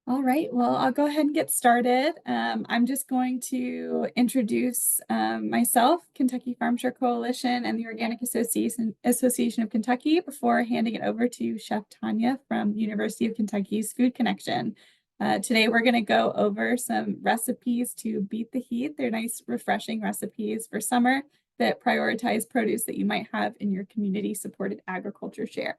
All right, well, I'll go ahead and get started. I'm just going to introduce myself, Kentucky Farm Share Coalition, and the Organic Association of Kentucky before handing it over to Chef Tanya from the University of Kentucky's Food Connection. Today, we're going to go over some recipes to beat the heat. They're nice, refreshing recipes for summer that prioritize produce that you might have in your community-supported agriculture share.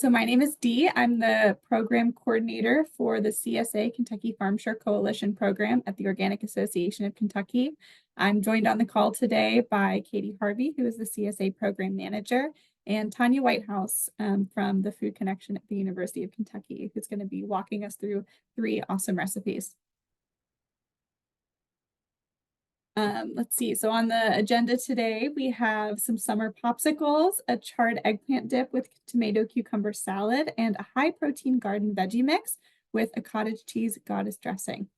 So my name is Dee. I'm the program coordinator for the CSA Kentucky Farm Share Coalition program at the Organic Association of Kentucky. I'm joined on the call today by Katie Harvey, who is the CSA program manager, and Tanya Whitehouse from the Food Connection at the University of Kentucky, who's going to be walking us through 3 awesome recipes. Let's see. So on the agenda today, we have some summer popsicles, a charred eggplant dip with tomato cucumber salad, and a high protein garden veggie mix with a cottage cheese goddess dressing.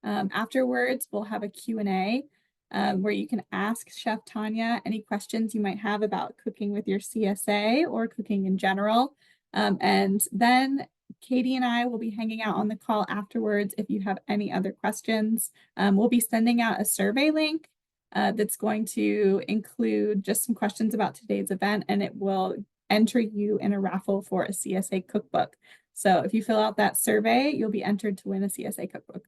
Afterwards, we'll have a Q&A where you can ask Chef Tanya any questions you might have about cooking with your CSA or cooking in general. And then Katie and I will be hanging out on the call afterwards if you have any other questions. We'll be sending out a survey link that's going to include just some questions about today's event, and it will enter you in a raffle for a CSA cookbook. So if you fill out that survey, you'll be entered to win a CSA cookbook.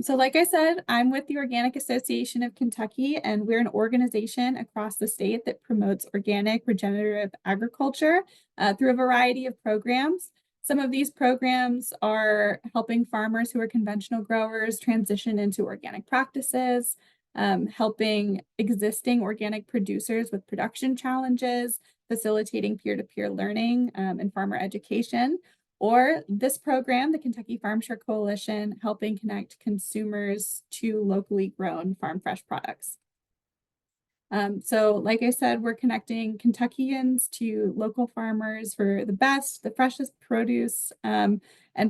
So like I said, I'm with the Organic Association of Kentucky, and we're an organization across the state that promotes organic regenerative agriculture through a variety of programs. Some of these programs are helping farmers who are conventional growers transition into organic practices, helping existing organic producers with production challenges, facilitating peer-to-peer learning and farmer education. Or this program, the Kentucky Farm Share Coalition, helping connect consumers to locally grown farm fresh products. So like I said, we're connecting Kentuckians to local farmers for the best, the freshest produce. And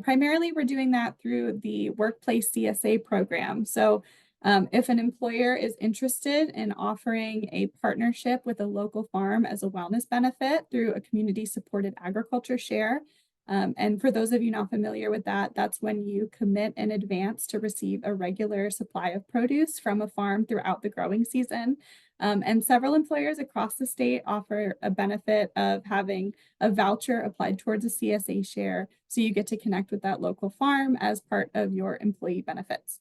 primarily we're doing that through the Workplace CSA program. So if an employer is interested in offering a partnership with a local farm as a wellness benefit through a community-supported agriculture share, and for those of you not familiar with that, that's when you commit in advance to receive a regular supply of produce from a farm throughout the growing season. And several employers across the state offer a benefit of having a voucher applied towards a CSA share, so you get to connect with that local farm as part of your employee benefits.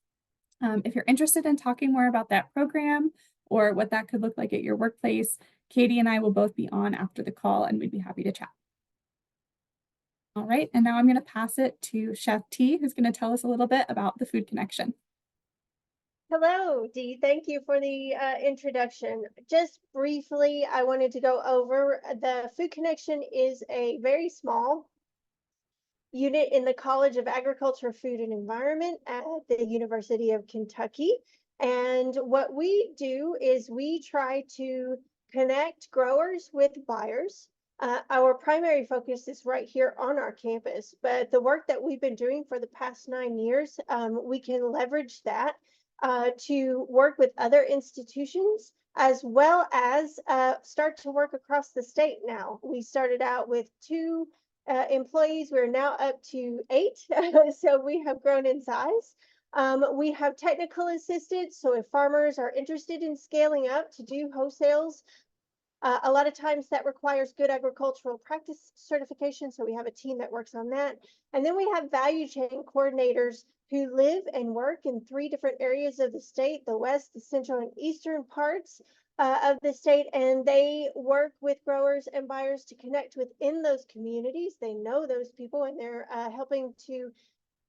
If you're interested in talking more about that program or what that could look like at your workplace, Katie and I will both be on after the call, and we'd be happy to chat. All right, and now I'm going to pass it to Chef T, who's going to tell us a little bit about the Food Connection. Hello, Dee. Thank you for the introduction. Just briefly, I wanted to go over the Food Connection is a very small unit in the College of Agriculture, Food, and Environment at the University of Kentucky. And what we do is we try to connect growers with buyers. Our primary focus is right here on our campus, but the work that we've been doing for the past 9 years, we can leverage that to work with other institutions, as well as start to work across the state now. We started out with 2 employees. We're now up to 8, so we have grown in size. We have technical assistance, so if farmers are interested in scaling up to do wholesales, a lot of times that requires good agricultural practice certification, so we have a team that works on that. And then we have value chain coordinators who live and work in 3 different areas of the state: the west, the central, and eastern parts of the state, and they work with growers and buyers to connect within those communities. They know those people, and they're helping to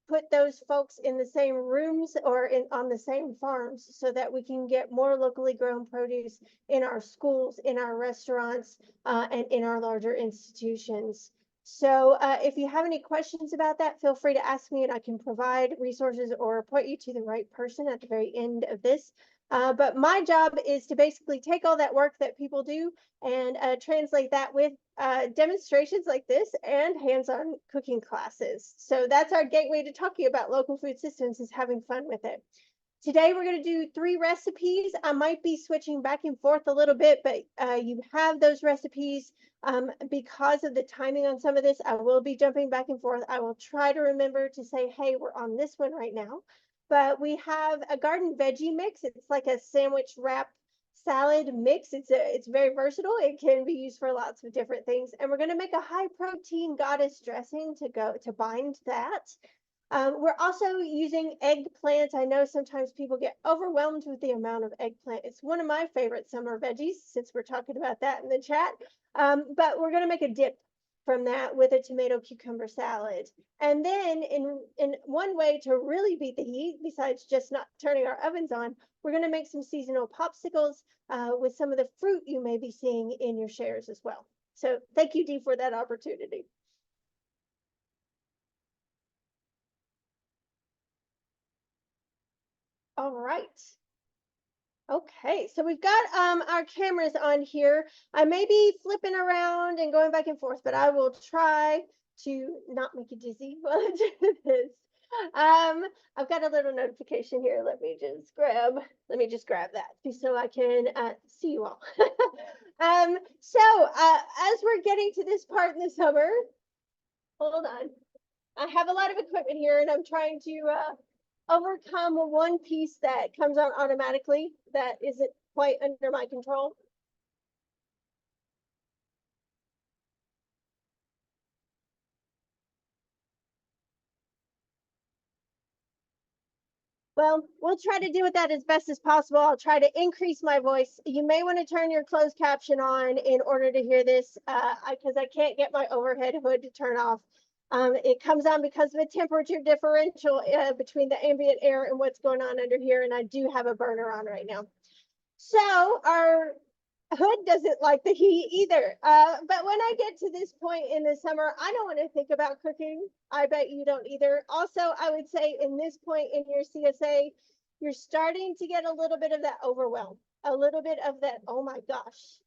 put those folks in the same rooms or on the same farms, so that we can get more locally grown produce in our schools, in our restaurants, and in our larger institutions. So if you have any questions about that, feel free to ask me, and I can provide resources or point you to the right person at the very end of this. But my job is to basically take all that work that people do and translate that with demonstrations like this and hands-on cooking classes. So that's our gateway to talking about local food systems, is having fun with it. Today we're going to do 3 recipes. I might be switching back and forth a little bit, but you have those recipes. Because of the timing on some of this, I will be jumping back and forth. I will try to remember to say, hey, we're on this one right now. But we have a garden veggie mix. It's like a sandwich wrap salad mix. It's very versatile. It can be used for lots of different things. And we're going to make a high protein goddess dressing to bind that. We're also using eggplant. I know sometimes people get overwhelmed with the amount of eggplant. It's one of my favorite summer veggies, since we're talking about that in the chat. But we're going to make a dip from that with a tomato cucumber salad. And then in one way to really beat the heat, besides just not turning our ovens on, we're going to make some seasonal popsicles with some of the fruit you may be seeing in your shares as well. So thank you, Dee, for that opportunity. All right. Okay, so we've got our cameras on here. I may be flipping around and going back and forth, but I will try to not make you dizzy while I do this. I've got a little notification here. Let me just grab that so I can see you all. As we're getting to this part in the summer, hold on. I have a lot of equipment here and I'm trying to overcome one piece that comes on automatically that isn't quite under my control. Well, we'll try to do with that as best as possible. I'll try to increase my voice. You may want to turn your closed caption on in order to hear this because I can't get my overhead hood to turn off. It comes on because of a temperature differential between the ambient air and what's going on under here. And I do have a burner on right now. So our hood doesn't like the heat either. But when I get to this point in the summer, I don't want to think about cooking. I bet you don't either. Also, I would say in this point in your CSA, you're starting to get a little bit of that overwhelm, a little bit of that, oh my gosh,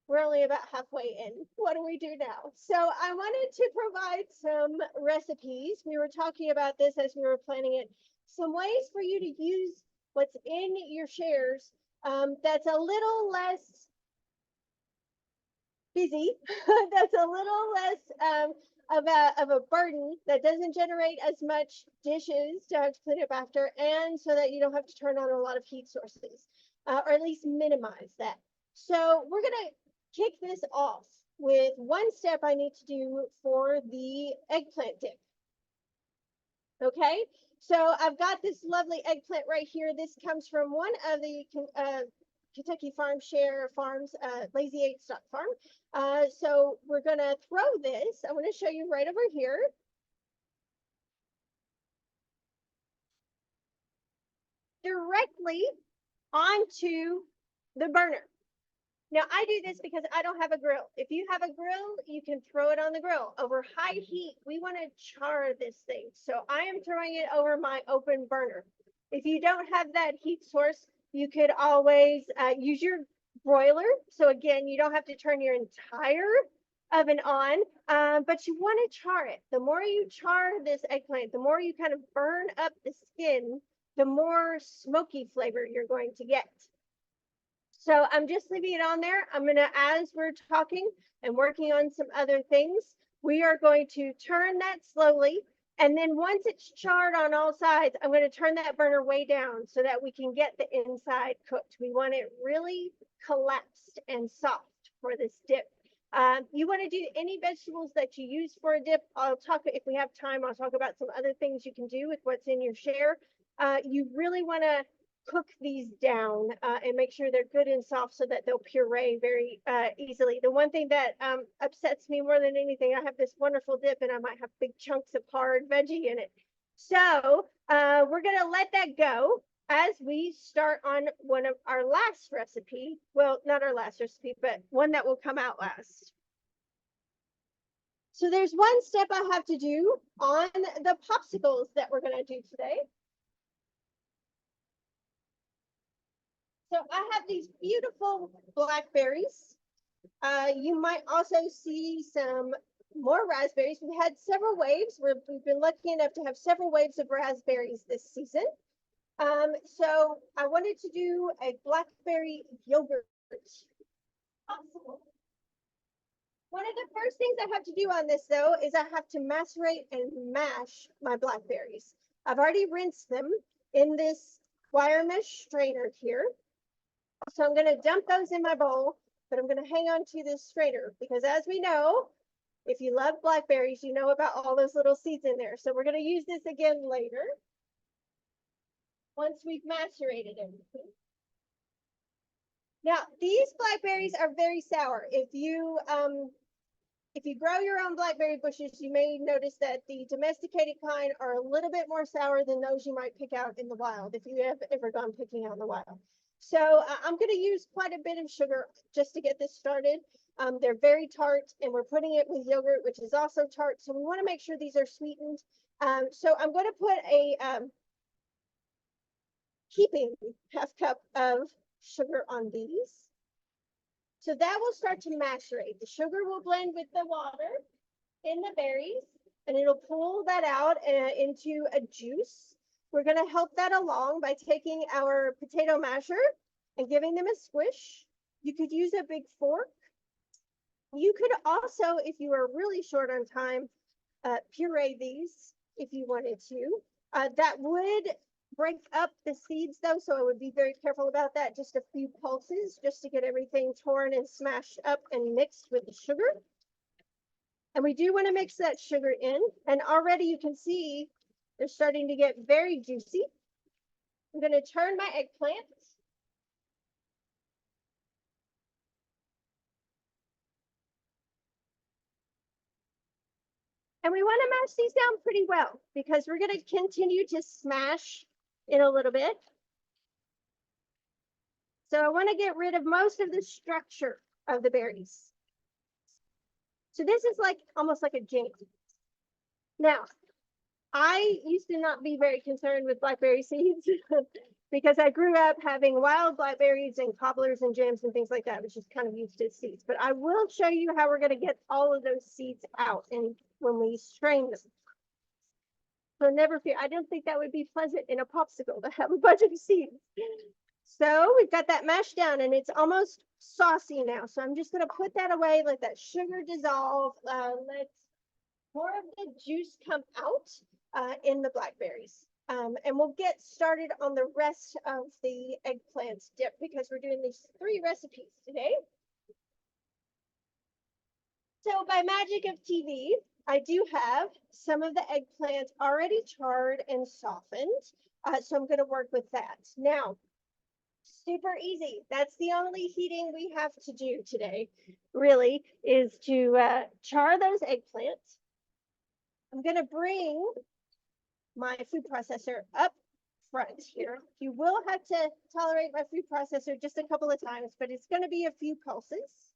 we're only about halfway in. What do we do now? So I wanted to provide some recipes. We were talking about this as we were planning it. Some ways for you to use what's in your shares that's a little less busy, that's a little less of a burden, that doesn't generate as much dishes to have to clean up after, and so that you don't have to turn on a lot of heat sources, or at least minimize that. So we're gonna kick this off with one step I need to do for the eggplant dip. Okay, so I've got this lovely eggplant right here. This comes from one of the Kentucky Farm Share Farms, Lazy Egg Stock Farm. So we're gonna throw this. I want to show you right over here. Directly onto the burner. Now I do this because I don't have a grill. If you have a grill, you can throw it on the grill. Over high heat, we want to char this thing. So I am throwing it over my open burner. If you don't have that heat source, you could always use your broiler. So again, you don't have to turn your entire oven on, but you want to char it. The more you char this eggplant, the more you kind of burn up the skin, the more smoky flavor you're going to get. So I'm just leaving it on there. I'm gonna, as we're talking and working on some other things, we are going to turn that slowly. And then once it's charred on all sides, I'm gonna turn that burner way down so that we can get the inside cooked. We want it really collapsed and soft for this dip. You wanna do any vegetables that you use for a dip. I'll talk, if we have time, I'll talk about some other things you can do with what's in your share. You really wanna cook these down and make sure they're good and soft so that they'll puree very easily. The one thing that upsets me more than anything, I have this wonderful dip and I might have big chunks of hard veggie in it. So we're gonna let that go as we start on one of our last recipe. Well, not our last recipe, but one that will come out last. So there's one step I have to do on the popsicles that we're gonna do today. So I have these beautiful blackberries. You might also see some more raspberries. We had several waves. We've been lucky enough to have several waves of raspberries this season. So I wanted to do a blackberry yogurt. Possible. One of the first things I have to do on this though is I have to macerate and mash my blackberries. I've already rinsed them in this wire mesh strainer here. So I'm gonna dump those in my bowl, but I'm gonna hang on to this strainer because as we know, if you love blackberries, you know about all those little seeds in there. So we're gonna use this again later once we've macerated everything. Now, these blackberries are very sour. If you grow your own blackberry bushes, you may notice that the domesticated kind are a little bit more sour than those you might pick out in the wild, if you have ever gone picking out in the wild. So I'm going to use quite a bit of sugar just to get this started. They're very tart, and we're putting it with yogurt, which is also tart. So we want to make sure these are sweetened. So I'm going to put a heaping half cup of sugar on these. So that will start to macerate. The sugar will blend with the water in the berries, and it'll pull that out into a juice. We're going to help that along by taking our potato masher and giving them a squish. You could use a big fork. You could also, if you are really short on time, puree these if you wanted to. That would break up the seeds though, so I would be very careful about that. Just a few pulses just to get everything torn and smashed up and mixed with the sugar. And we do want to mix that sugar in, and already you can see they're starting to get very juicy. I'm going to turn my eggplant. And we want to mash these down pretty well because we're going to continue to smash in a little bit. So I want to get rid of most of the structure of the berries. So this is like almost like a jam. Now, I used to not be very concerned with blackberry seeds because I grew up having wild blackberries and cobblers and jams and things like that, which is kind of used to seeds. But I will show you how we're going to get all of those seeds out and when we strain them. So never fear. I don't think that would be pleasant in a popsicle to have a bunch of seeds. So we've got that mashed down and it's almost saucy now. So I'm just going to put that away, let that sugar dissolve, let more of the juice come out in the blackberries. And we'll get started on the rest of the eggplant dip because we're doing these 3 recipes today. So by magic of TV, I do have some of the eggplant already charred and softened. So I'm going to work with that. Now, super easy. That's the only heating we have to do today, really, is to char those eggplants. I'm going to bring my food processor up front here. You will have to tolerate my food processor just a couple of times, but it's going to be a few pulses.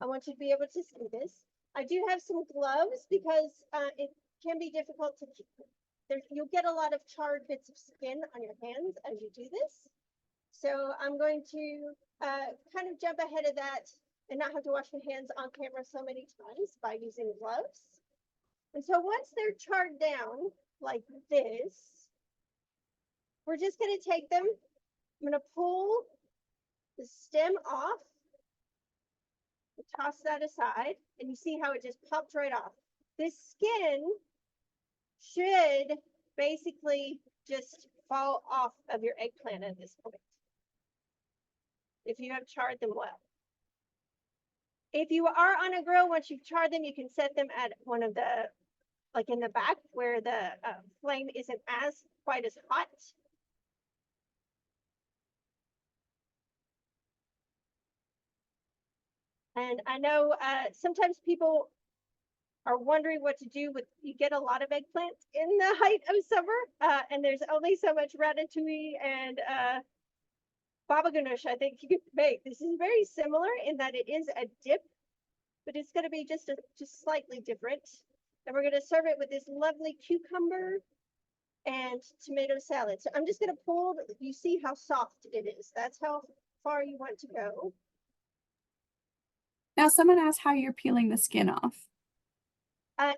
I want you to be able to see this. I do have some gloves because it can be difficult to keep. You'll get a lot of charred bits of skin on your hands as you do this. So I'm going to kind of jump ahead of that and not have to wash my hands on camera so many times by using gloves. And so once they're charred down like this, we're just going to take them. I'm going to pull the stem off, toss that aside, and you see how it just popped right off. This skin should basically just fall off of your eggplant at this point, if you have charred them well. If you are on a grill, once you've charred them, you can set them at one of the, like in the back where the flame isn't quite as hot. And I know sometimes people are wondering what to do with, you get a lot of eggplant in the height of summer, and there's only so much ratatouille and baba ganoush I think you can make. This is very similar in that it is a dip, but it's going to be just slightly different. And we're going to serve it with this lovely cucumber and tomato salad. So I'm just going to pull, you see how soft it is. That's how far you want to go. Now, someone asked how you're peeling the skin off.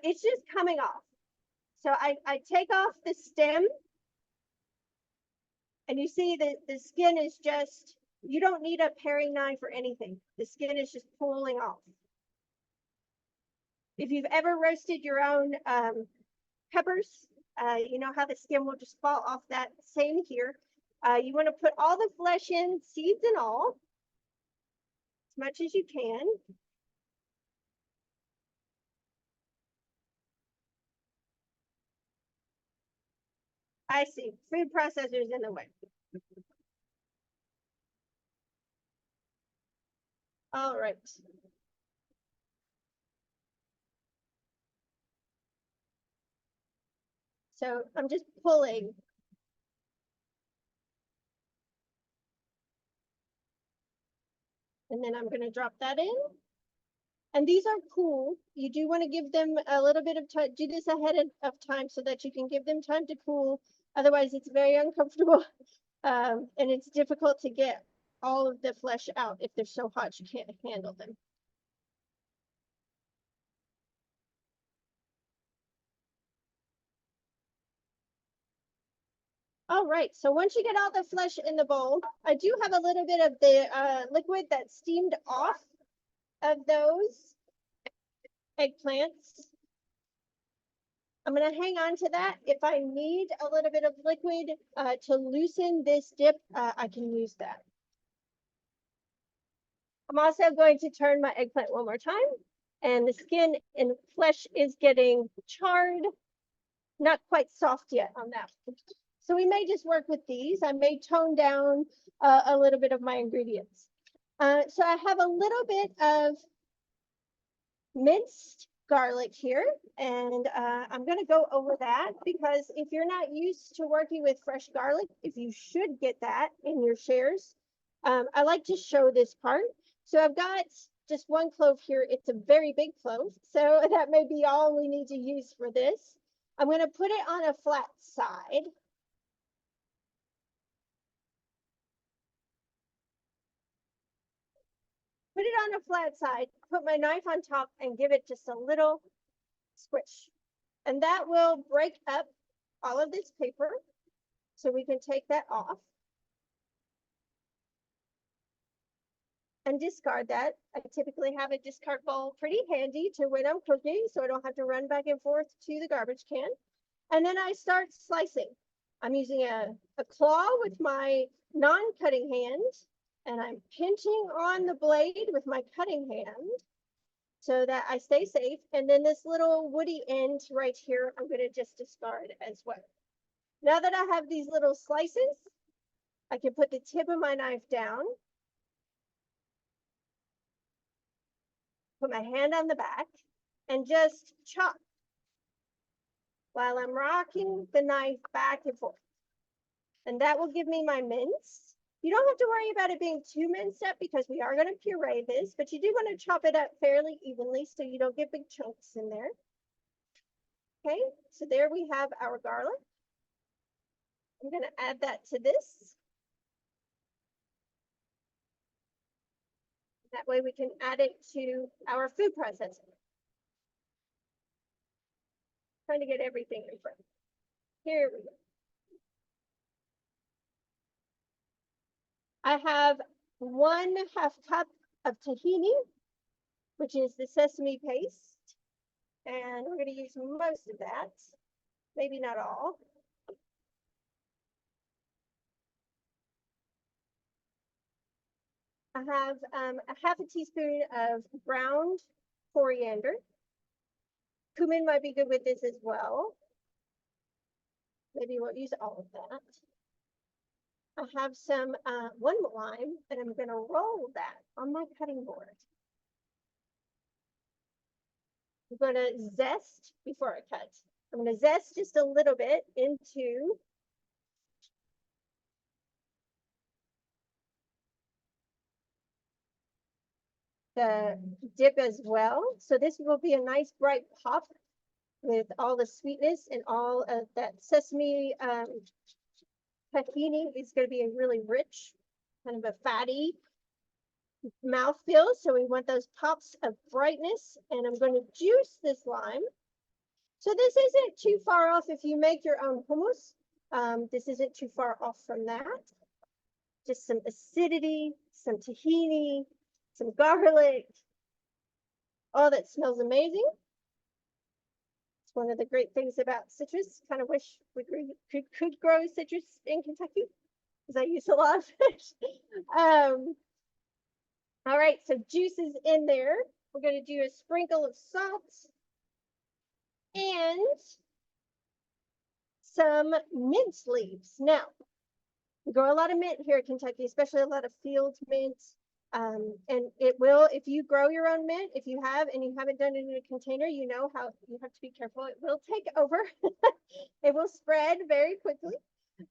It's just coming off. So I take off the stem And you see that the skin is just, you don't need a paring knife or anything. The skin is just pulling off. If you've ever roasted your own peppers, you know how the skin will just fall off. That same here. You want to put all the flesh in, seeds and all, as much as you can. I see. Food processors in the way. All right. So I'm just pulling. And then I'm going to drop that in. And these are cool. You do want to give them a little bit of time. Do this ahead of time so that you can give them time to cool. Otherwise, it's very uncomfortable. And it's difficult to get all of the flesh out if they're so hot you can't handle them. All right, so once you get all the flesh in the bowl, I do have a little bit of the liquid that steamed off of those eggplants. I'm going to hang on to that. If I need a little bit of liquid to loosen this dip, I can use that. I'm also going to turn my eggplant one more time, and the skin and flesh is getting charred, not quite soft yet on that. So we may just work with these. I may tone down a little bit of my ingredients. So I have a little bit of minced garlic here, and I'm going to go over that because if you're not used to working with fresh garlic, if you should get that in your shares, I like to show this part. So I've got just one clove here. It's a very big clove, so that may be all we need to use for this. I'm going to put it on a flat side. Put it on a flat side, put my knife on top and give it just a little squish. And that will break up all of this paper. So we can take that off and discard that. I typically have a discard bowl pretty handy to when I'm cooking, so I don't have to run back and forth to the garbage can. And then I start slicing. I'm using a claw with my non-cutting hand, and I'm pinching on the blade with my cutting hand so that I stay safe. And then this little woody end right here, I'm going to just discard as well. Now that I have these little slices, I can put the tip of my knife down, put my hand on the back, and just chop while I'm rocking the knife back and forth. And that will give me my mince. You don't have to worry about it being too minced up because we are going to puree this, but you do want to chop it up fairly evenly so you don't get big chunks in there. Okay, so there we have our garlic. I'm going to add that to this. That way we can add it to our food processor. Trying to get everything in front. Here we go. I have 1/2 cup of tahini, which is the sesame paste. And we're going to use most of that, maybe not all. I have a 1/2 teaspoon of ground coriander. Cumin might be good with this as well. Maybe we'll use all of that. I have some one lime, and I'm going to roll that on my cutting board. I'm going to zest before I cut. I'm going to zest just a little bit into the dip as well. So this will be a nice bright pop with all the sweetness and all of that sesame tahini is going to be a really rich, kind of a fatty mouthfeel. So we want those pops of brightness, and I'm going to juice this lime. So this isn't too far off if you make your own hummus. This isn't too far off from that. Just some acidity, some tahini, some garlic. Oh, that smells amazing. It's one of the great things about citrus. Kind of wish we could grow citrus in Kentucky because I use a lot of fish. All right, so juice is in there. We're going to do a sprinkle of salt and some mint leaves. Now, we grow a lot of mint here in Kentucky, especially a lot of field mint. And it will, if you grow your own mint, if you have and you haven't done it in a container, you know how you have to be careful. It will take over. It will spread very quickly.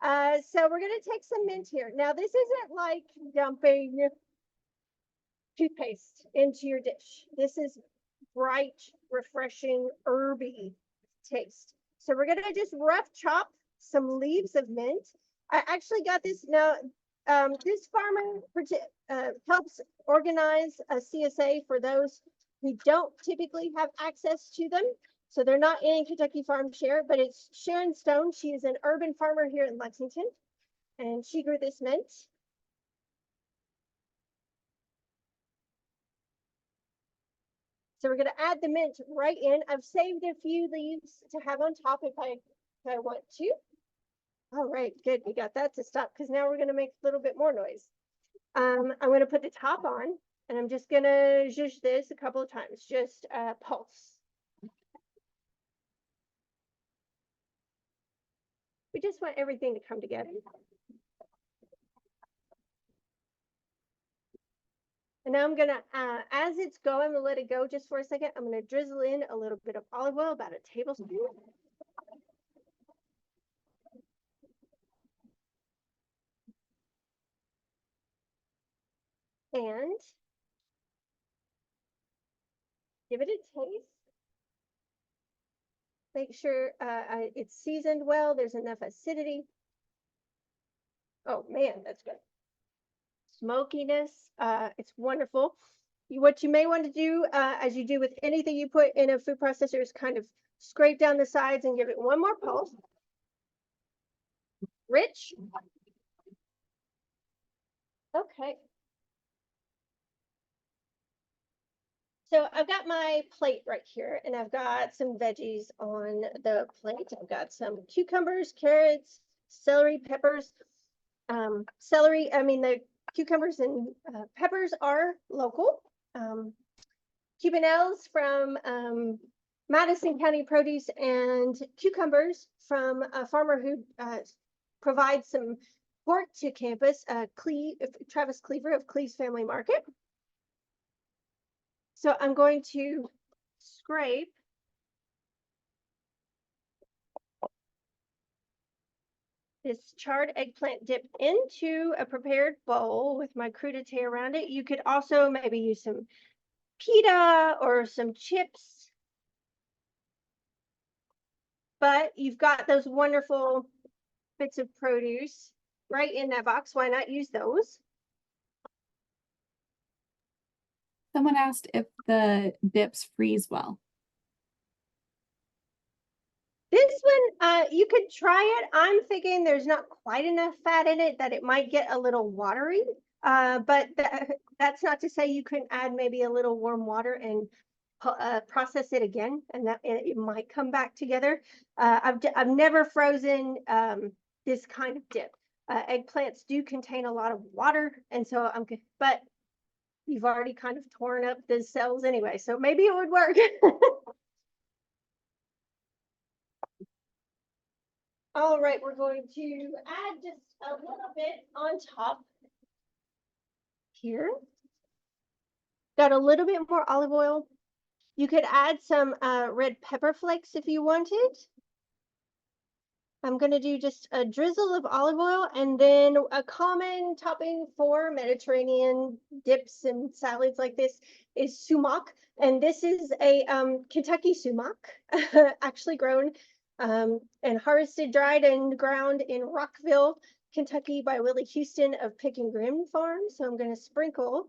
So we're going to take some mint here. Now, this isn't like dumping toothpaste into your dish. This is bright, refreshing, herby taste. So we're going to just rough chop some leaves of mint. I actually got this now. This farmer helps organize a CSA for those who don't typically have access to them. So they're not in Kentucky Farm Share, but it's Sharon Stone. She is an urban farmer here in Lexington, and she grew this mint. So we're going to add the mint right in. I've saved a few leaves to have on top if I want to. All right, good. We got that to stop because now we're going to make a little bit more noise. I'm going to put the top on and I'm just going to zhuzh this a couple of times, just pulse. We just want everything to come together. And now I'm going to, as it's going, I'm going to let it go just for a second. I'm going to drizzle in a little bit of olive oil, about a tablespoon. And give it a taste. Make sure it's seasoned well. There's enough acidity. Oh man, that's good. Smokiness, it's wonderful. What you may want to do, as you do with anything you put in a food processor, is kind of scrape down the sides and give it one more pulse. Rich. Okay. So I've got my plate right here, and I've got some veggies on the plate. I've got some cucumbers, carrots, celery, peppers. The cucumbers and peppers are local. Cubanelles from Madison County Produce and cucumbers from a farmer who provides some pork to campus, Travis Cleaver of Cleve's Family Market. So I'm going to scrape this charred eggplant dip into a prepared bowl with my crudité around it. You could also maybe use some pita or some chips. But you've got those wonderful bits of produce right in that box. Why not use those? Someone asked if the dips freeze well. This one, you could try it. I'm thinking there's not quite enough fat in it that it might get a little watery. But that's not to say you couldn't add maybe a little warm water and process it again, and that it might come back together. I've never frozen this kind of dip. Eggplants do contain a lot of water, and so but you've already kind of torn up the cells anyway, so maybe it would work. All right, we're going to add just a little bit on top here. Got a little bit more olive oil. You could add some red pepper flakes if you wanted. I'm going to do just a drizzle of olive oil, and then a common topping for Mediterranean dips and salads like this is sumac. And this is a Kentucky sumac, actually grown and harvested, dried, and ground in Rockville, Kentucky by Willie Houston of Pick and Grim Farm. So I'm going to sprinkle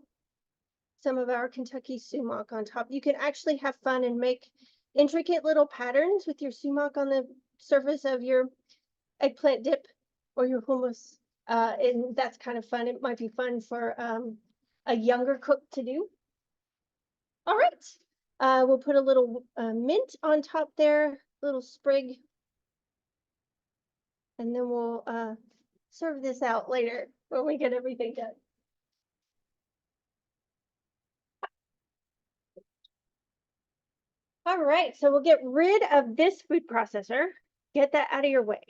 some of our Kentucky sumac on top. You can actually have fun and make intricate little patterns with your sumac on the surface of your eggplant dip or your hummus. And that's kind of fun. It might be fun for a younger cook to do. All right. We'll put a little mint on top there, little sprig. And then we'll serve this out later when we get everything done. All right, so we'll get rid of this food processor. Get that out of your way.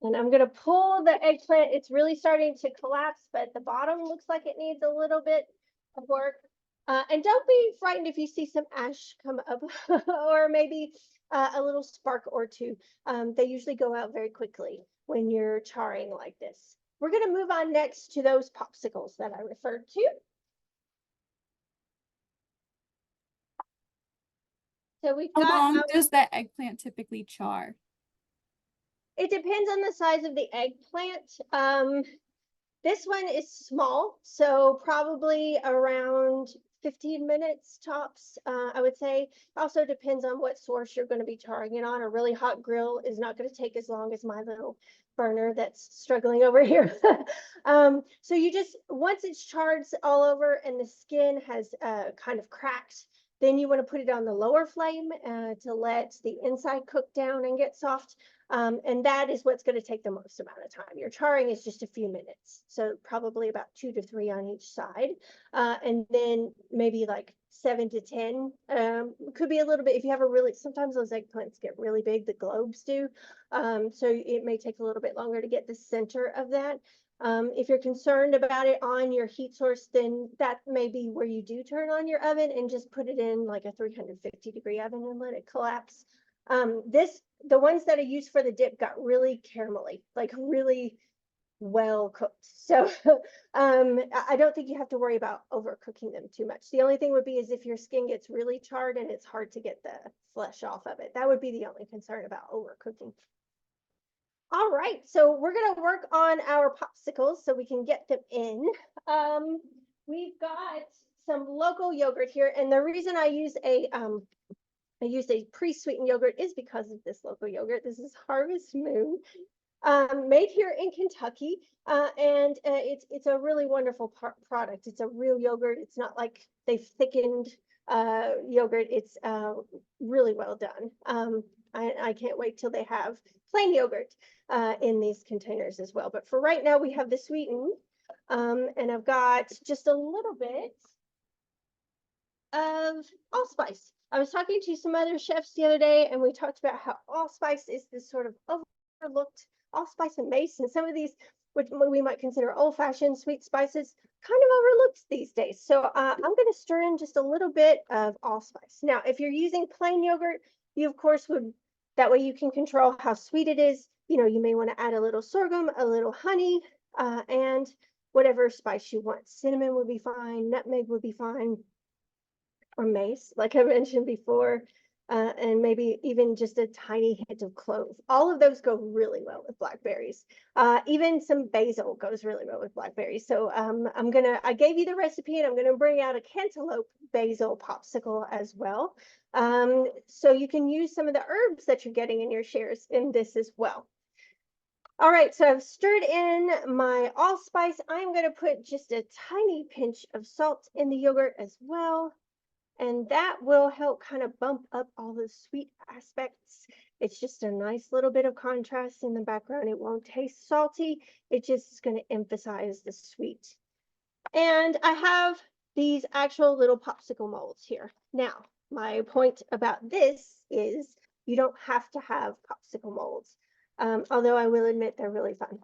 And I'm gonna pull the eggplant. It's really starting to collapse, but the bottom looks like it needs a little bit of work. And don't be frightened if you see some ash come up or maybe a little spark or two. They usually go out very quickly when you're charring like this. We're gonna move on next to those popsicles that I referred to. So we've How got long does the eggplant typically char? it depends on the size of the eggplant. This one is small, so probably around 15 minutes tops, I would say. Also depends on what source you're going to be charring it on. A really hot grill is not going to take as long as my little burner that's struggling over here. So you just, once it's charred all over and the skin has kind of cracked, then you want to put it on the lower flame to let the inside cook down and get soft. And that is what's going to take the most amount of time. Your charring is just a few minutes, so probably about 2 to 3 on each side, and then maybe like 7 to 10. Could be a little bit if you have a really. Sometimes those eggplants get really big. The globes do, so it may take a little bit longer to get the center of that. If you're concerned about it on your heat source, then that may be where you do turn on your oven and just put it in like a 350-degree oven and let it collapse. The ones that I used for the dip got really caramelly, like really well cooked. So I don't think you have to worry about overcooking them too much. The only thing would be is if your skin gets really charred and it's hard to get the flesh off of it. That would be the only concern about overcooking. All right, so we're gonna work on our popsicles so we can get them in. We've got some local yogurt here, and the reason I use a pre-sweetened yogurt is because of this local yogurt. This is Harvest Moon, made here in Kentucky, and it's a really wonderful product. It's a real yogurt. It's not like they've thickened yogurt. It's really well done. I can't wait till they have plain yogurt in these containers as well. But for right now, we have the sweetened, and I've got just a little bit of allspice. I was talking to some other chefs the other day, and we talked about how allspice is this sort of overlooked. Allspice and mace, and some of these, which we might consider old-fashioned sweet spices, kind of overlooked these days. So I'm going to stir in just a little bit of allspice. Now, if you're using plain yogurt, you of course would, that way you can control how sweet it is. You know, you may want to add a little sorghum, a little honey, and whatever spice you want. Cinnamon would be fine, nutmeg would be fine, or mace, like I mentioned before, and maybe even just a tiny hint of clove. All of those go really well with blackberries. Even some basil goes really well with blackberries. So I gave you the recipe, and I'm gonna bring out a cantaloupe basil popsicle as well. So you can use some of the herbs that you're getting in your shares in this as well. All right, so I've stirred in my allspice. I'm gonna put just a tiny pinch of salt in the yogurt as well. And that will help kind of bump up all the sweet aspects. It's just a nice little bit of contrast in the background. It won't taste salty. It just is going to emphasize the sweet. And I have these actual little popsicle molds here. Now, my point about this is you don't have to have popsicle molds, although I will admit they're really fun.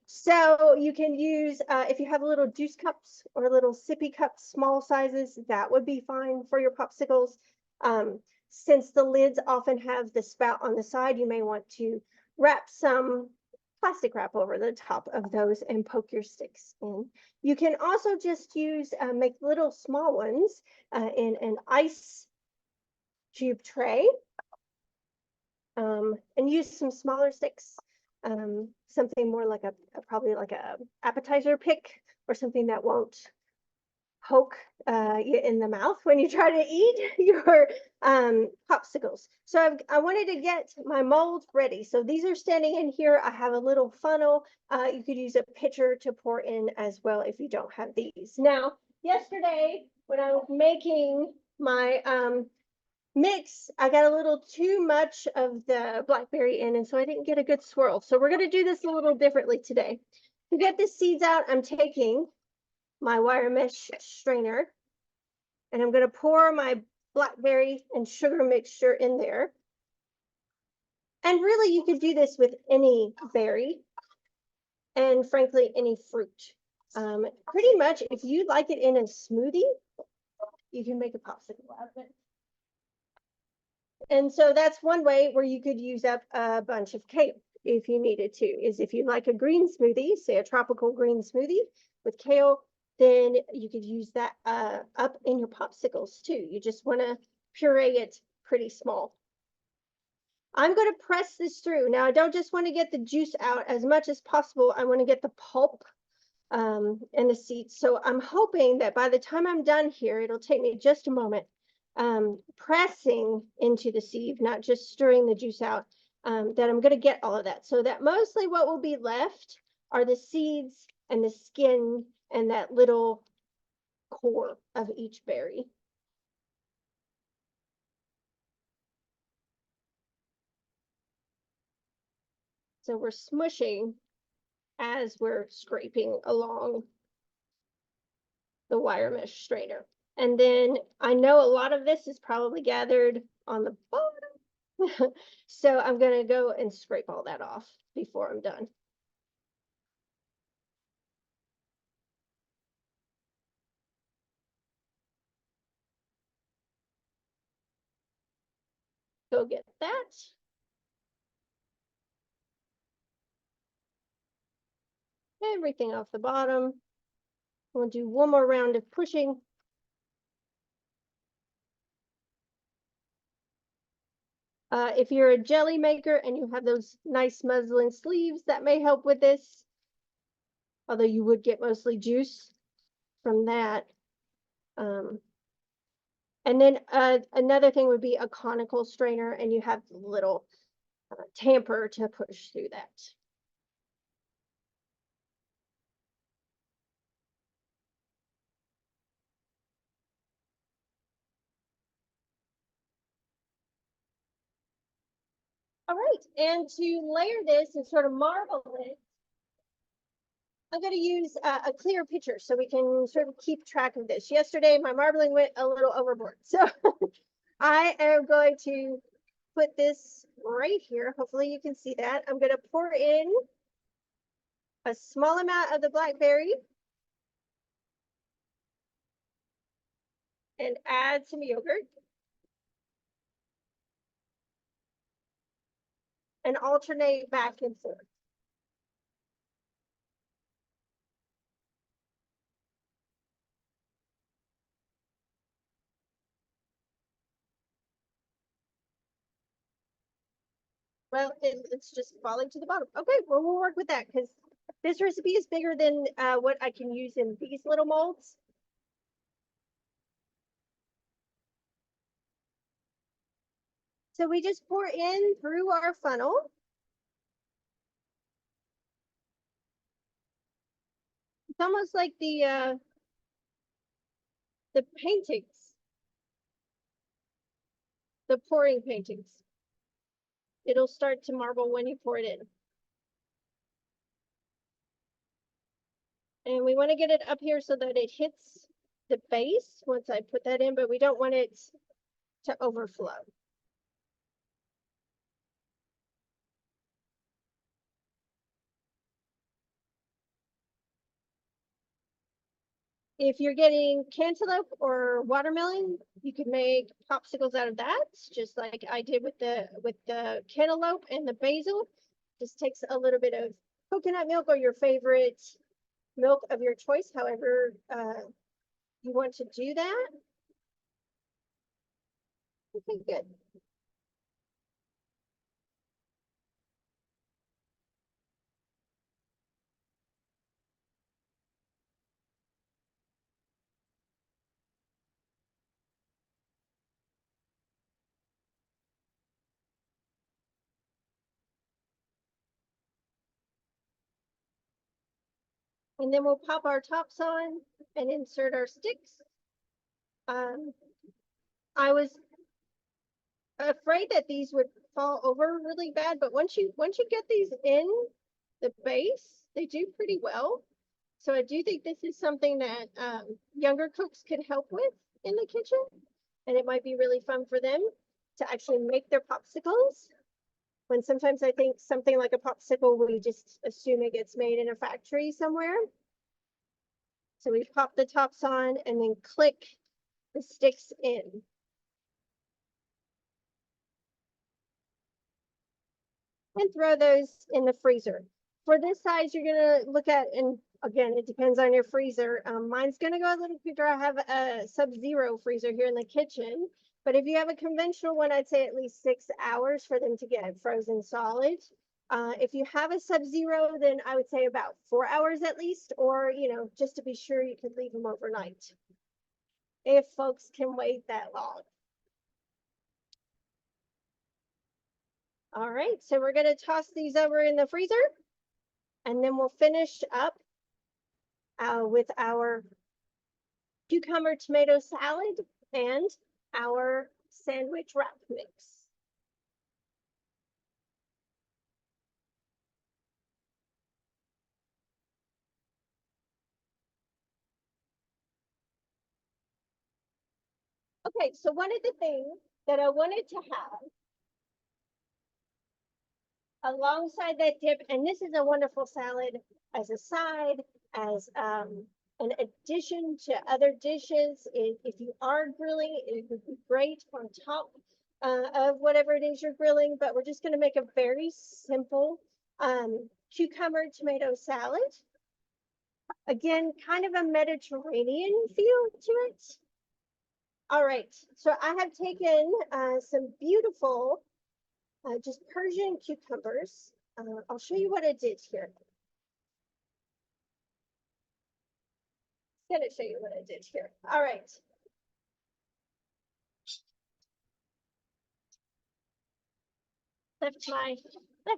So you can use, if you have little juice cups or little sippy cups, small sizes, that would be fine for your popsicles. Since the lids often have the spout on the side, you may want to wrap some plastic wrap over the top of those and poke your sticks in. You can also just use, make little small ones in an ice cube tray, and use some smaller sticks. Something more like probably like a appetizer pick or something that won't poke in the mouth when you try to eat your popsicles. So I wanted to get my mold ready. So these are standing in here. I have a little funnel. You could use a pitcher to pour in as well if you don't have these. Now, yesterday when I was making my mix, I got a little too much of the blackberry in, and so I didn't get a good swirl. So we're going to do this a little differently today. To get the seeds out, I'm taking my wire mesh strainer, and I'm going to pour my blackberry and sugar mixture in there. And really, you could do this with any berry and frankly, any fruit. Pretty much, if you like it in a smoothie, you can make a popsicle out of it. And so that's one way where you could use up a bunch of kale if you needed to, is if you like a green smoothie, say a tropical green smoothie with kale, then you could use that up in your popsicles too. You just want to puree it pretty small. I'm going to press this through. Now, I don't just want to get the juice out as much as possible. I want to get the pulp and the seeds. So I'm hoping that by the time I'm done here, it'll take me just a moment, pressing into the sieve, not just stirring the juice out, that I'm going to get all of that. So that mostly what will be left are the seeds and the skin and that little core of each berry. So we're smushing as we're scraping along the wire mesh strainer. And then I know a lot of this is probably gathered on the bottom. So I'm going to go and scrape all that off before I'm done. Go get that. Everything off the bottom. We'll do one more round of pushing. If you're a jelly maker and you have those nice muslin sleeves, that may help with this. Although you would get mostly juice from that. And then another thing would be a conical strainer, and you have the little tamper to push through that. All right, and to layer this and sort of marble it, I'm going to use a clear pitcher so we can sort of keep track of this. Yesterday, my marbling went a little overboard. So I am going to put this right here. Hopefully you can see that. I'm going to pour in a small amount of the blackberry and add some yogurt. And alternate back and forth. Well, it's just falling to the bottom. Okay, well, we'll work with that because this recipe is bigger than what I can use in these little molds. So we just pour in through our funnel. It's almost like the paintings, the pouring paintings. It'll start to marble when you pour it in. And we want to get it up here so that it hits the base once I put that in, but we don't want it to overflow. If you're getting cantaloupe or watermelon, you could make popsicles out of that, just like I did with the cantaloupe and the basil. Just takes a little bit of coconut milk or your favorite milk of your choice, however you want to do that. Okay, good. And then we'll pop our tops on and insert our sticks. I was afraid that these would fall over really bad, but once you get these in the base, they do pretty well. So I do think this is something that younger cooks could help with in the kitchen, and it might be really fun for them to actually make their popsicles. When sometimes I think something like a popsicle, we just assume it gets made in a factory somewhere. So we pop the tops on and then click the sticks in. And throw those in the freezer. For this size, you're gonna look at, and again, it depends on your freezer. Mine's gonna go a little bigger. I have a sub-zero freezer here in the kitchen, but if you have a conventional one, I'd say at least 6 hours for them to get frozen solid. If you have a sub-zero, then I would say about 4 hours at least, or, you know, just to be sure, you could leave them overnight if folks can wait that long. All right, so we're gonna toss these over in the freezer, and then we'll finish up with our cucumber tomato salad and our sandwich wrap mix. Okay, so one of the things that I wanted to have alongside that dip, and this is a wonderful salad as a side, as an addition to other dishes. If you are grilling, it would be great on top of whatever it is you're grilling, but we're just gonna make a very simple cucumber tomato salad. Again, kind of a Mediterranean feel to it. All right, so I have taken some beautiful just Persian cucumbers. I'll show you what I did here. I'm gonna show you what I did here. All right. Left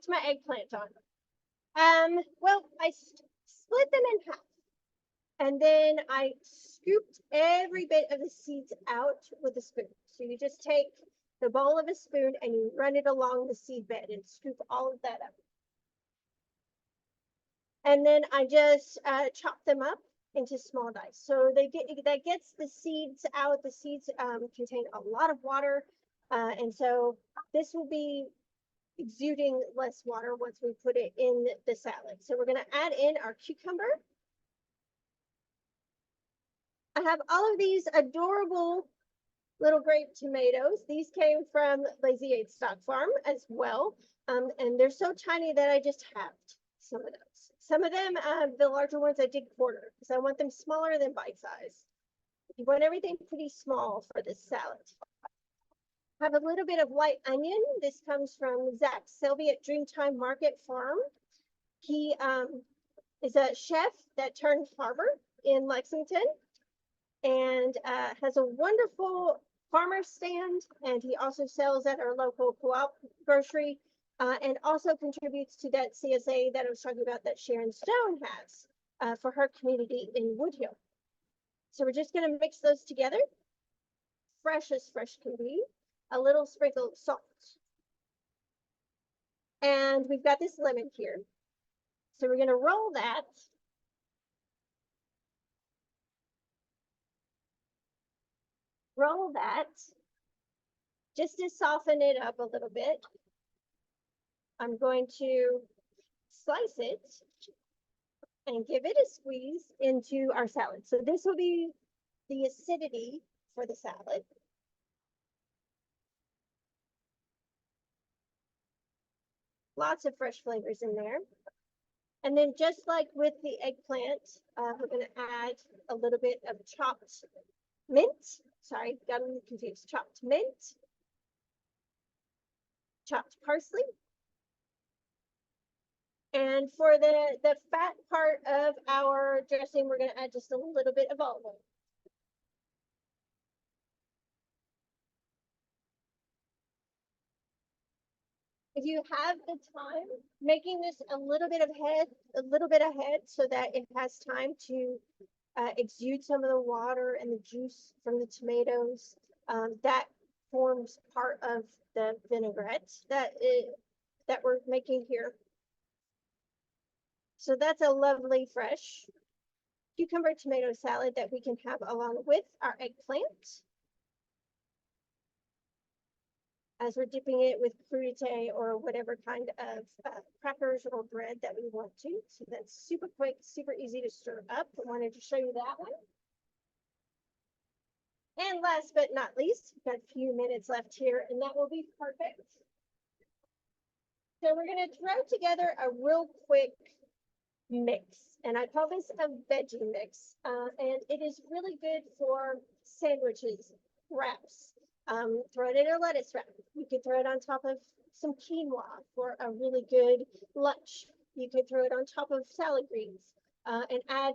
my eggplant on. Well, I split them in half, and then I scooped every bit of the seeds out with a spoon. So you just take the bowl of a spoon and you run it along the seed bed and scoop all of that up. And then I just chop them up into small dice. So that gets the seeds out. The seeds contain a lot of water, and so this will be exuding less water once we put it in the salad. So we're going to add in our cucumber. I have all of these adorable little grape tomatoes. These came from Lazy 8 Stock Farm as well. And they're so tiny that I just halved some of those. Some of them, the larger ones, I did quarter because I want them smaller than bite size. You want everything pretty small for this salad. Have a little bit of white onion. This comes from Zach Selby at Dreamtime Market Farm. He is a chef that turned farmer in Lexington and has a wonderful farmer stand. And he also sells at our local co-op grocery and also contributes to that CSA that I was talking about that Sharon Stone has for her community in Woodhill. So we're just going to mix those together. Fresh as fresh can be. A little sprinkle of salt. And we've got this lemon here. So we're going to roll that. Roll that just to soften it up a little bit. I'm going to slice it and give it a squeeze into our salad. So this will be the acidity for the salad. Lots of fresh flavors in there. And then just like with the eggplant, we're going to add a little bit of chopped mint. Sorry, got me confused. Chopped mint, chopped parsley. And for the fat part of our dressing, we're going to add just a little bit of olive oil. If you have the time, making this a little bit ahead so that it has time to exude some of the water and the juice from the tomatoes. That forms part of the vinaigrette that we're making here. So that's a lovely fresh cucumber tomato salad that we can have along with our eggplant. As we're dipping it with crudité or whatever kind of crackers or bread that we want to. So that's super quick, super easy to stir up. I wanted to show you that one. And last but not least, we've got a few minutes left here, and that will be perfect. So we're going to throw together a real quick mix, and I call this a veggie mix, and it is really good for sandwiches, wraps. Throw it in a lettuce wrap. You could throw it on top of some quinoa for a really good lunch. You could throw it on top of salad greens and add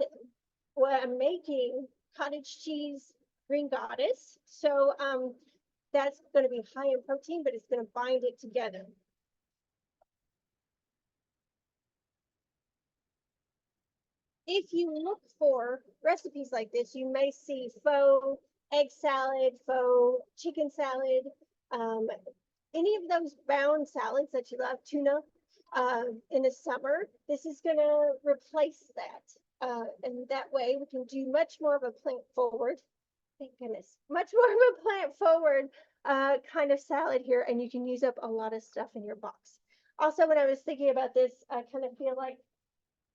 what I'm making, cottage cheese green goddess. So that's going to be high in protein, but it's going to bind it together. If you look for recipes like this, you may see faux egg salad, faux chicken salad, any of those bound salads that you love, tuna, in the summer. This is going to replace that. And that way we can do much more of a plant forward. Thank goodness. Much more of a plant forward kind of salad here, and you can use up a lot of stuff in your box. Also, when I was thinking about this, I kind of feel like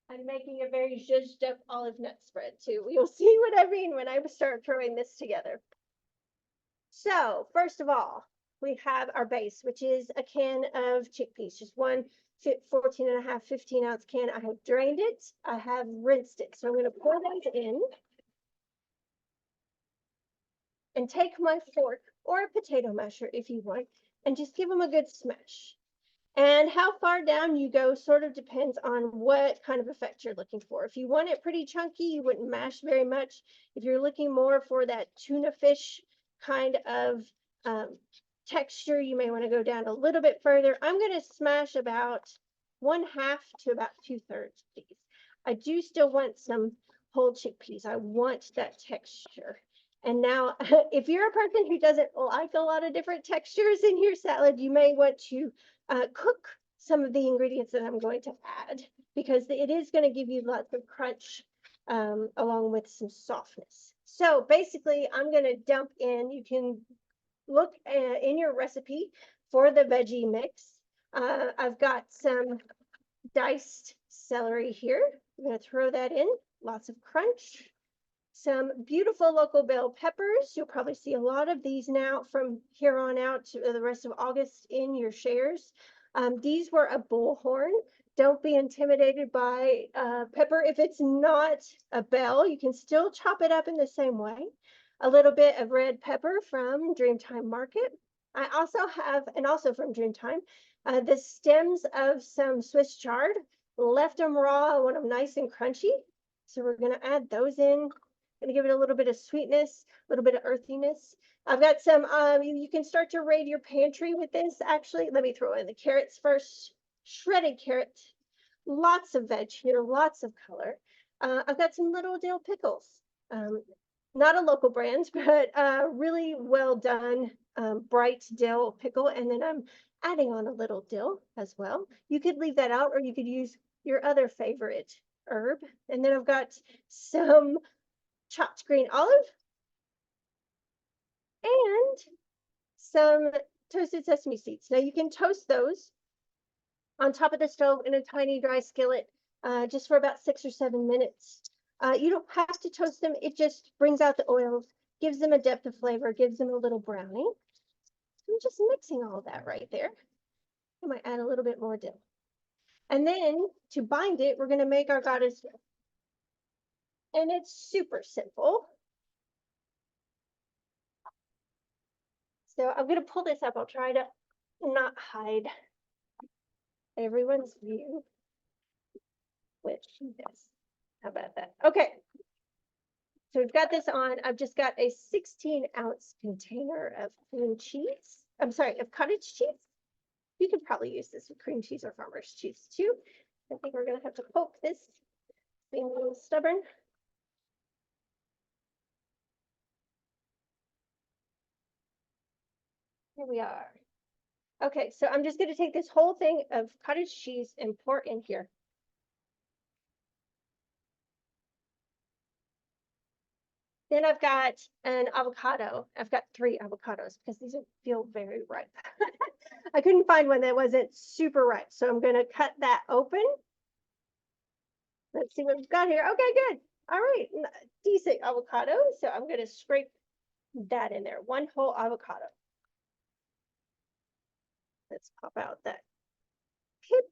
I'm making a very zhuzhed up olive nut spread too. You'll see what I mean when I start throwing this together. So first of all, we have our base, which is a can of chickpeas, just one 14 and a half, 15-ounce can. I have drained it. I have rinsed it. So I'm going to pour those in and take my fork or a potato masher if you want, and just give them a good smash. And how far down you go sort of depends on what kind of effect you're looking for. If you want it pretty chunky, you wouldn't mash very much. If you're looking more for that tuna fish kind of texture, you may want to go down a little bit further. I'm going to smash about 1/2 to about 2/3 of these. I do still want some whole chickpeas. I want that texture. And now, if you're a person who doesn't like a lot of different textures in your salad, you may want to cook some of the ingredients that I'm going to add, because it is going to give you lots of crunch along with some softness. So basically, I'm going to dump in, you can look in your recipe for the veggie mix. I've got some diced celery here. I'm going to throw that in, lots of crunch. Some beautiful local bell peppers. You'll probably see a lot of these now from here on out to the rest of August in your shares. These were a bullhorn. Don't be intimidated by pepper. If it's not a bell, you can still chop it up in the same way. A little bit of red pepper from Dreamtime Market. I also have, and also from Dreamtime, the stems of some Swiss chard. Left them raw. I want them nice and crunchy. So we're going to add those in. Going to give it a little bit of sweetness, a little bit of earthiness. I've got some, you can start to raid your pantry with this, actually. Let me throw in the carrots first. Shredded carrot, lots of veg here, lots of color. I've got some little dill pickles. Not a local brand, but really well done, bright dill pickle. And then I'm adding on a little dill as well. You could leave that out, or you could use your other favorite herb. And then I've got some chopped green olive and some toasted sesame seeds. Now you can toast those on top of the stove in a tiny dry skillet just for about 6 or 7 minutes. You don't have to toast them. It just brings out the oils, gives them a depth of flavor, gives them a little browning. I'm just mixing all that right there. I might add a little bit more dill. And then to bind it, we're going to make our goddess. And it's super simple. So I'm going to pull this up. I'll try to not hide everyone's view, which is, how about that? Okay. So we've got this on. I've just got a 16-ounce container of cream cheese. I'm sorry, of cottage cheese. You could probably use this with cream cheese or farmer's cheese too. I think we're gonna have to poke this, being a little stubborn. Here we are. Okay, so I'm just gonna take this whole thing of cottage cheese and pour it in here. Then I've got an avocado. I've got 3 avocados because these feel very ripe. I couldn't find one that wasn't super ripe, so I'm gonna cut that open. Let's see what we've got here. Okay, good. All right, decent avocado. So I'm gonna scrape that in there. 1 whole avocado. Let's pop out that pip.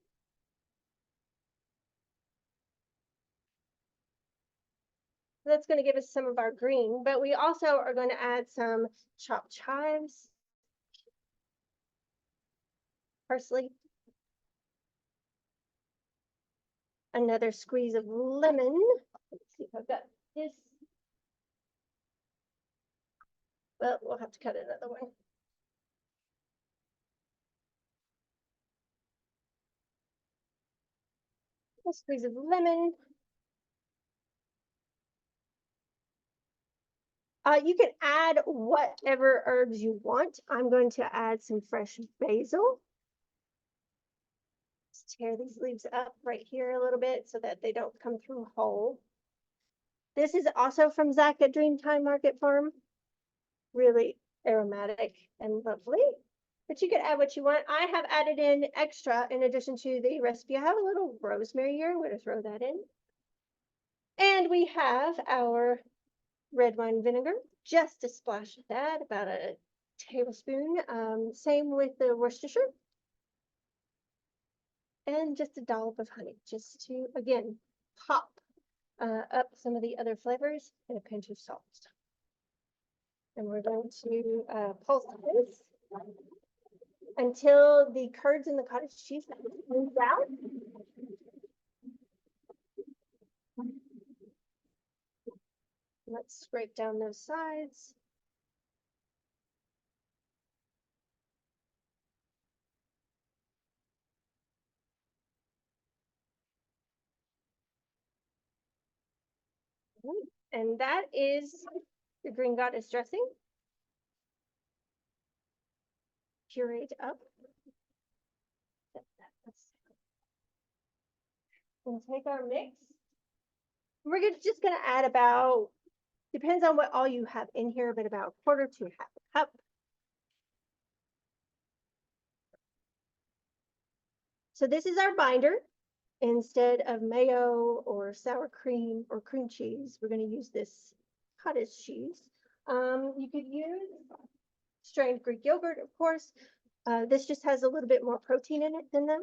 That's going to give us some of our green, but we also are going to add some chopped chives, parsley, another squeeze of lemon. Let's see if I've got this. Well, we'll have to cut it another way. A squeeze of lemon. You can add whatever herbs you want. I'm going to add some fresh basil. Let's tear these leaves up right here a little bit so that they don't come through whole. This is also from Zach at Dreamtime Market Farm. Really aromatic and lovely. But you can add what you want. I have added in extra in addition to the recipe. I have a little rosemary here. I'm going to throw that in. And we have our red wine vinegar, just a splash of that, about a tablespoon. Same with the Worcestershire. And just a dollop of honey, just to, again, pop up some of the other flavors, and a pinch of salt. And we're going to pulse this until the curds and the cottage cheese move out. Let's scrape down those sides. And that is the green goddess dressing. Pureed up. And take our mix. We're just going to add about, depends on what all you have in here, but about a quarter to half a cup. So this is our binder. Instead of mayo or sour cream or cream cheese, we're going to use this cottage cheese. You could use strained Greek yogurt, of course. This just has a little bit more protein in it than that.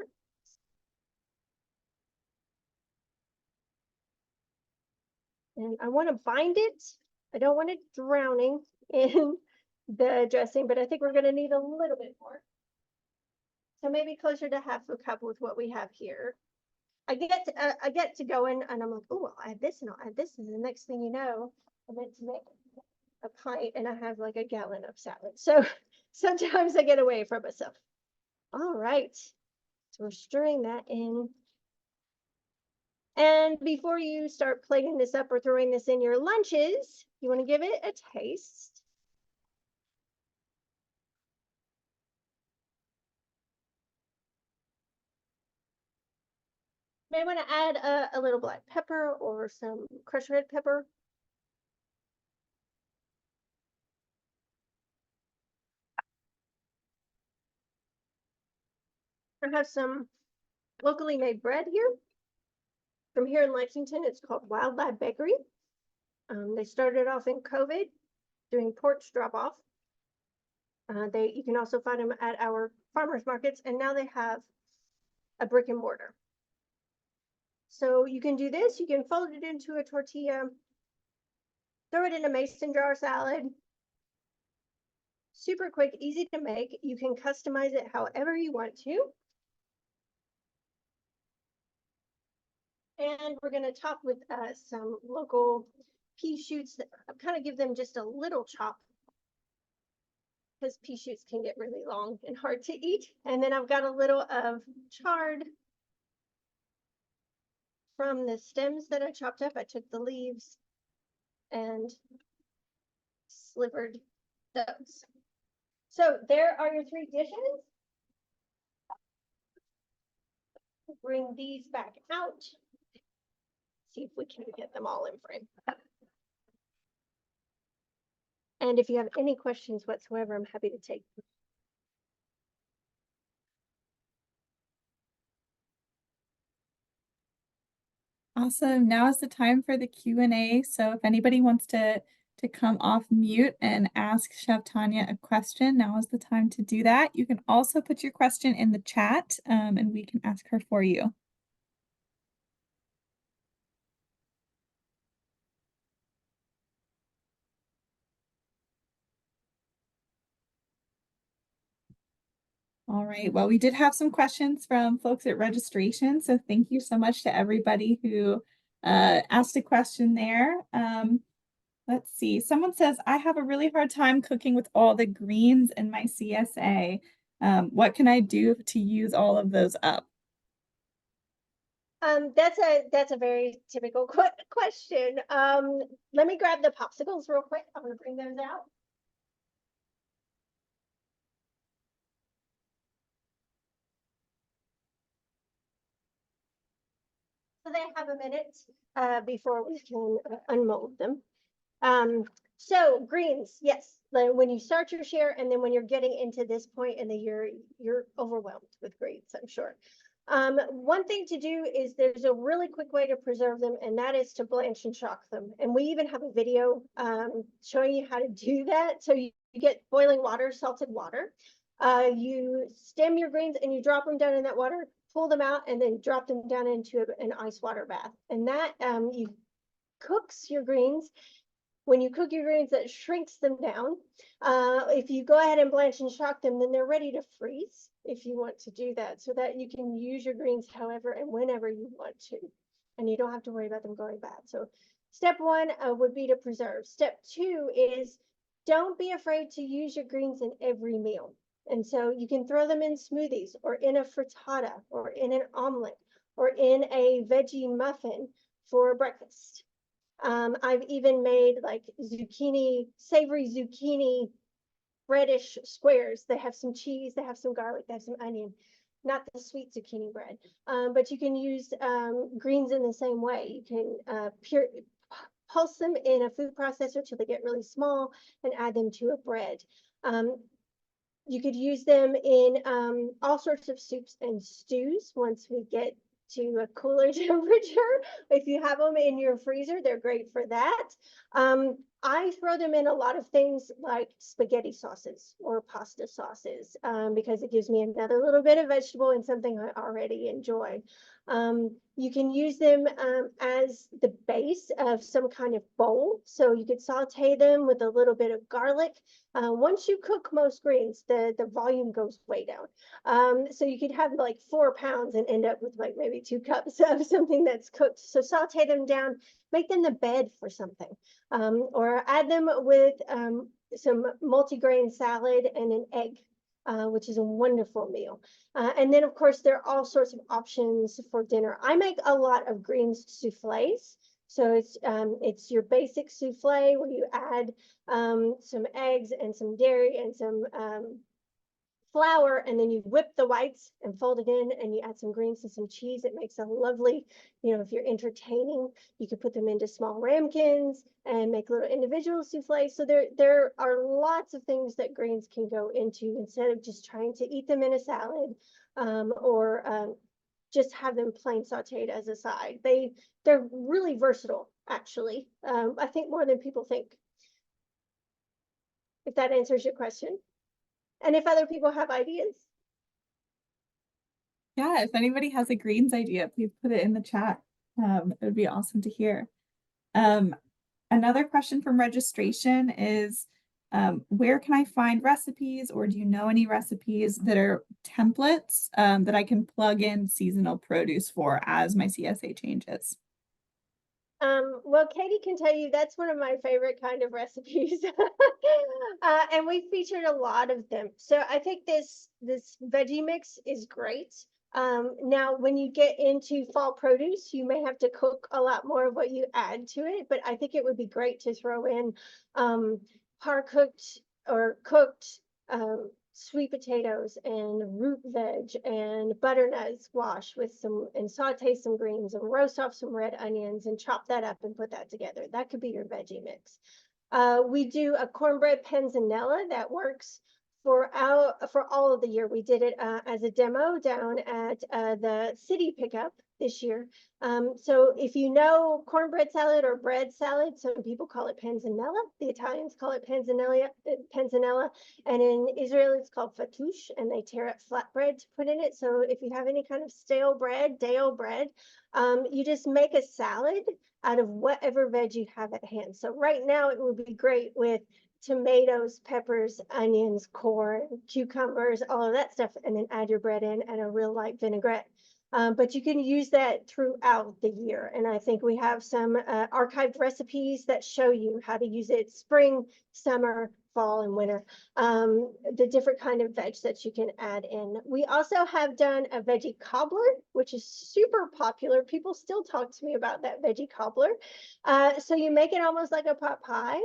And I want to bind it. I don't want it drowning in the dressing, but I think we're going to need a little bit more. So maybe closer to half a cup with what we have here. I get to going and I'm like, oh, I'll add this and I'll add this. And the next thing you know, I meant to make a pint and I have like a gallon of salad. So sometimes I get away from myself. All right. So we're stirring that in. And before you start plating this up or throwing this in your lunches, you want to give it a taste. May want to add a little black pepper or some crushed red pepper. I have some locally made bread here. From here in Lexington, it's called Wildlife Bakery. They started off in COVID doing porch drop-off. You can also find them at our farmers markets, and now they have a brick and mortar. So you can do this. You can fold it into a tortilla, throw it in a mason jar salad. Super quick, easy to make. You can customize it however you want to. And we're going to top with some local pea shoots that kind of give them just a little chop. because pea shoots can get really long and hard to eat. And then I've got a little of chard from the stems that I chopped up. I took the leaves and slivered those. So there are your 3 dishes. Bring these back out. See if we can get them all in frame. And if you have any questions whatsoever, I'm happy to take them. Awesome. Now is the time for the Q&A. So if anybody wants to come off mute and ask Chef Tanya a question, now is the time to do that. You can also put your question in the chat, and we can ask her for you. All right. Well, we did have some questions from folks at registration. So thank you so much to everybody who asked a question there. Let's see. Someone says, I have a really hard time cooking with all the greens in my CSA. What can I do to use all of those up? That's a very typical question. Let me grab the popsicles real quick. I'm gonna bring those out. So they have a minute before we can unmold them. So greens, yes. Like when you start your share, and then when you're getting into this point in the year, you're overwhelmed with greens, I'm sure. One thing to do is there's a really quick way to preserve them, and that is to blanch and shock them. And we even have a video showing you how to do that. So you get boiling water, salted water. You stem your greens and you drop them down in that water, pull them out, and then drop them down into an ice water bath. And that you cooks your greens. When you cook your greens, that shrinks them down. If you go ahead and blanch and shock them, then they're ready to freeze if you want to do that, so that you can use your greens however and whenever you want to, and you don't have to worry about them going bad. So step 1 would be to preserve. Step 2 is don't be afraid to use your greens in every meal. And so you can throw them in smoothies, or in a frittata, or in an omelet, or in a veggie muffin for breakfast. I've even made like savory zucchini breadish squares. They have some cheese, they have some garlic, they have some onion, not the sweet zucchini bread. But you can use greens in the same way. You can pulse them in a food processor till they get really small and add them to a bread. You could use them in all sorts of soups and stews once we get to a cooler temperature. If you have them in your freezer, they're great for that. I throw them in a lot of things like spaghetti sauces or pasta sauces because it gives me another little bit of vegetable and something I already enjoy. You can use them as the base of some kind of bowl. So you could saute them with a little bit of garlic. Once you cook most greens, the volume goes way down. So you could have like 4 pounds and end up with like maybe 2 cups of something that's cooked. So saute them down, make them the bed for something, or add them with some multigrain salad and an egg. Which is a wonderful meal. And then of course, there are all sorts of options for dinner. I make a lot of greens souffles. So it's your basic souffle where you add some eggs and some dairy and some flour, and then you whip the whites and fold it in, and you add some greens and some cheese. It makes a lovely, if you're entertaining, you could put them into small ramekins and make little individual souffles. So there are lots of things that greens can go into instead of just trying to eat them in a salad or just have them plain sauteed as a side. They're really versatile, actually. I think more than people think. If that answers your question. And if other people have ideas. Yeah, if anybody has a greens idea, please put it in the chat. It would be awesome to hear. Another question from registration is, where can I find recipes, or do you know any recipes that are templates that I can plug in seasonal produce for as my CSA changes? Well, Katie can tell you that's one of my favorite kind of recipes. And we featured a lot of them. So I think this veggie mix is great. Now when you get into fall produce, you may have to cook a lot more of what you add to it, but I think it would be great to throw in par cooked or cooked sweet potatoes and root veg and butternut squash with some, and saute some greens and roast off some red onions and chop that up and put that together. That could be your veggie mix. We do a cornbread panzanella that works for all of the year. We did it as a demo down at the city pickup this year. So if you know cornbread salad or bread salad, some people call it panzanella. The Italians call it panzanella, and in Israel it's called fattoush, and they tear up flatbread to put in it. So if you have any kind of stale bread, day-old bread, you just make a salad out of whatever veg you have at hand. So right now it would be great with tomatoes, peppers, onions, corn, cucumbers, all of that stuff, and then add your bread in and a real light vinaigrette. But you can use that throughout the year. And I think we have some archived recipes that show you how to use it spring, summer, fall, and winter. The different kind of veg that you can add in. We also have done a veggie cobbler, which is super popular. People still talk to me about that veggie cobbler. So you make it almost like a pot pie.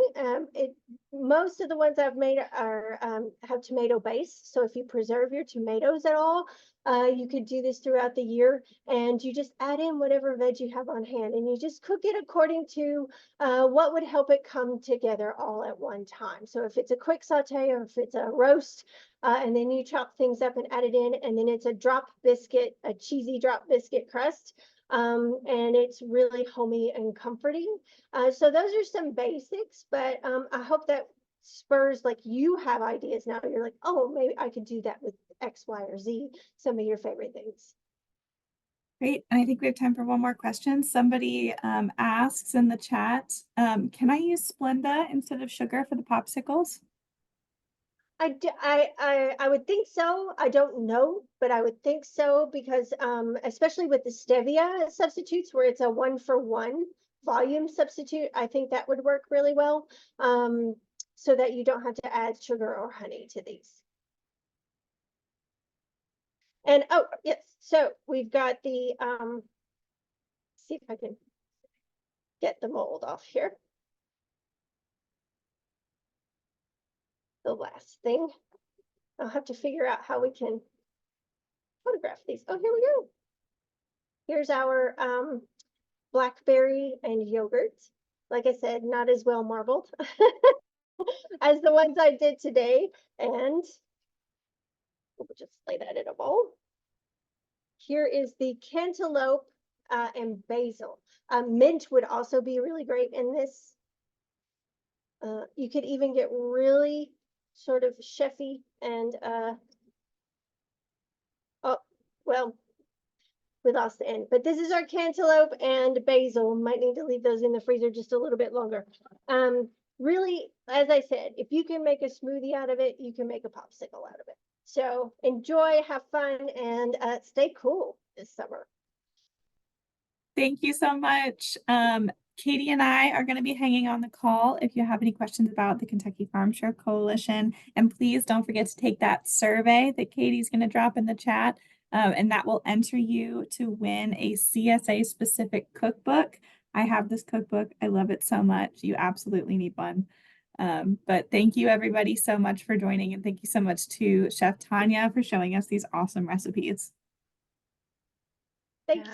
Most of the ones I've made are have tomato base. So if you preserve your tomatoes at all, you could do this throughout the year, and you just add in whatever veg you have on hand, and you just cook it according to what would help it come together all at one time. So if it's a quick saute or if it's a roast, and then you chop things up and add it in, and then it's a drop biscuit, a cheesy drop biscuit crust, and it's really homey and comforting. So those are some basics, but I hope that spurs, like, you have ideas now. You're like, oh, maybe I could do that with X, Y, or Z, some of your favorite things. Great. And I think we have time for one more question. Somebody asks in the chat, can I use Splenda instead of sugar for the popsicles? I would think so. I don't know, but I would think so, because especially with the stevia substitutes where it's a 1-for-1 volume substitute, I think that would work really well, so that you don't have to add sugar or honey to these. And oh yes, so we've got the see if I can get the mold off here. The last thing, I'll have to figure out how we can photograph these. Oh, here we go. Here's our blackberry and yogurt. Like I said, not as well marbled as the ones I did today. And we'll just lay that in a bowl. Here is the cantaloupe and basil. Mint would also be really great in this. You could even get really sort of chefy and oh, well, we lost the end, but this is our cantaloupe and basil. Might need to leave those in the freezer just a little bit longer. Really, as I said, if you can make a smoothie out of it, you can make a popsicle out of it. So enjoy, have fun, and stay cool this summer. Thank you so much. Katie and I are going to be hanging on the call if you have any questions about the Kentucky Farm Share Coalition. And please don't forget to take that survey that Katie's going to drop in the chat. And that will enter you to win a CSA specific cookbook. I have this cookbook. I love it so much. You absolutely need one. But thank you everybody so much for joining. And thank you so much to Chef Tanya for showing us these awesome recipes. Thanks.